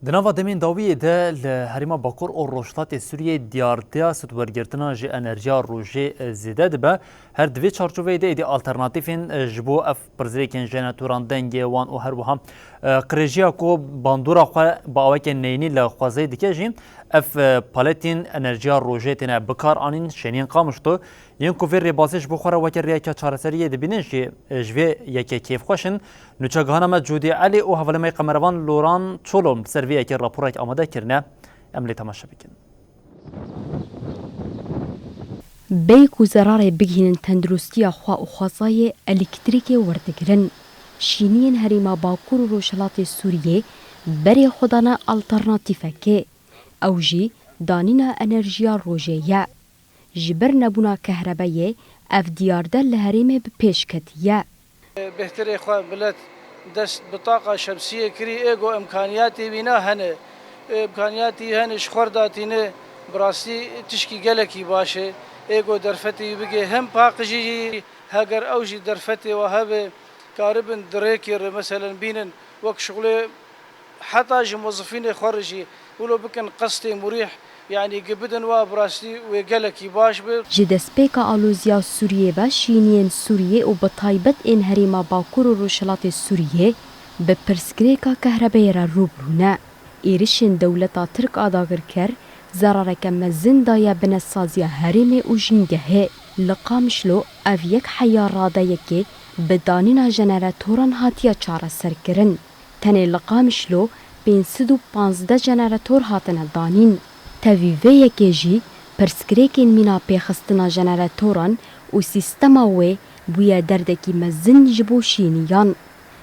دناوا دمین داویه ده لحریما باکور او روشتات سوریه دیارتیا ستورگرتنا جی انرژیا روژه زیده دبه هر دوی چارچوبه ده ایدی آلترناتیفین جبو اف پرزریکن جناتوران دنگی وان و هر وهم قریجیا کو باندورا خو با اوک نینی لخوازه دیگه جین اف پالتین انرژیا روژه تنه بکار آنین شنین قامشتو ین کوفر ریبازش بخوره وکر ریا که چارسریه دبینن جی جوی یکی کیف خوشن نوچگانا مجودی علی او حوالمای قمروان لوران چولم سرویه که راپورک آماده کرنه املی تماشا بکن. بیک و زراره بگهین تندرستی خوا و خواسای الکتریکی وردگرن. شینین هریما باکور و روشلات سوریه بری خودانا الترناتیفه که اوجی دانینا انرژیا روژه جبر نبونا كهربائية اف ديارده لهريمه بپیشکتیه. بهتر خواه بلد دست بطاقة شمسية كري ايگو امكانياتي بينا هنه امكانياتي هنش خورداتينه براسي تشكي گلكي باشه ايگو درفتي بگه هم باقجي هاگر اوجي درفتي وهبه كاربن دريكير مثلا بينن وك شغله حتى موظفين خارجي ولو بكن قصدي مريح يعني قبدن وابراسي وقالك باش جدس بيكا آلوزيا سوريا باشينين سوريا وبطايبت إن هريما باكور روشلات سوريا ببرسكريكا كهربايرا روبرونا إيرشين دولتا ترك آداغر كر زرارك مزن دايا بنسازيا هريمي وجنگه لقامشلو أفيك حيا رادايكي بدانينا جنراتوران هاتيا چارا سركرن تاني لقامشلو بين سدو 15 جنراتور هاتنا دانين تاویوه که جی پرسکریکین مینا پیخستنا جنراتوران و سیستما وی بویا دردکی مزن جبو شینیان.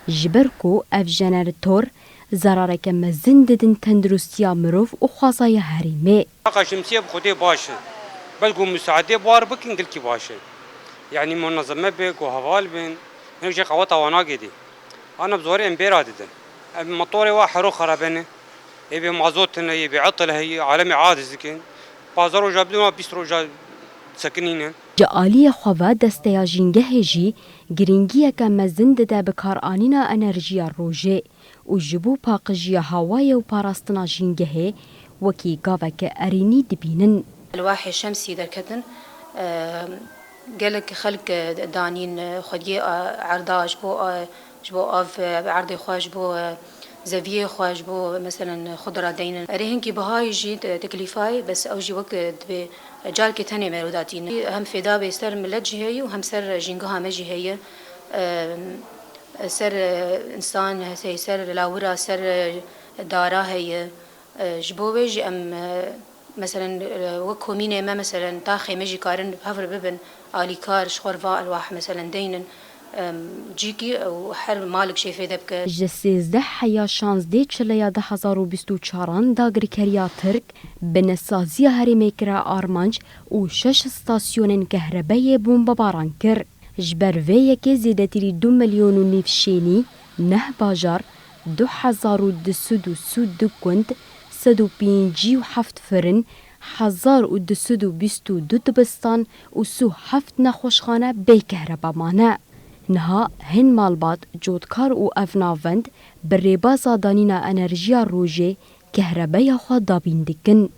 جبرکو اف جنراتور زرارک مزن ددن تندرستیا مروف و خوازای هریمه. طاقة شمسية بخودي باشه بلقوا مساعدة بوار بكن قلكي باشه يعني منظمة بك وهوال بين هناك جي قوات واناقدي أنا بزوري امبيرا ددن المطوري واحد رو خرابنه يبي مازوتنا يبي عطله هي عالمي عادز كن بازارو جاب لنا 20 روجا ساكنين جالي خوا دستيا جنگه جي گرینگیه که مزن ده بکار آنینا انرژیا روژه و جبو پاقجیا هوای و پاراستنا جنگه وکی گاوه که ارینی دبینن. الواح الشمسي دركتن قالك خلق دانين خديه عرضه جبو اف عرضي خواج بو زاویه خواج بو مثلا خضره دینن رهن کی بهای جی تکلیفای بس او جی وقت به جال کی تنه مروداتین هم فدا به سر ملت جهه و هم سر جنگه هم جهه سر انسان هسه سر لاورا سر دارا هي جبوج ام مثلا وكومينه ما مثلا تاخي مجي كارن هفر ببن اليكار شخورفا الواح مثلا دينن جيكي وحر مالك شي في دبك جسيزده حيا شانزده چليا 2024 داگر كريا ترك بنسازيا هريميكرا آرمانج و 6 ستاسيونن كهرباية بومباباران كر جبر ويكي زيدتري 2 مليون و نيف شيني نه باجار 2202 كنت 157 فرن 1222 دبستان و 7 نخوشخانه بي كهربا مانه نها هن مالبات جودکار و افناوند بر ریبازا دانینا انرژیا روژه کهربای خوا دابین دکن.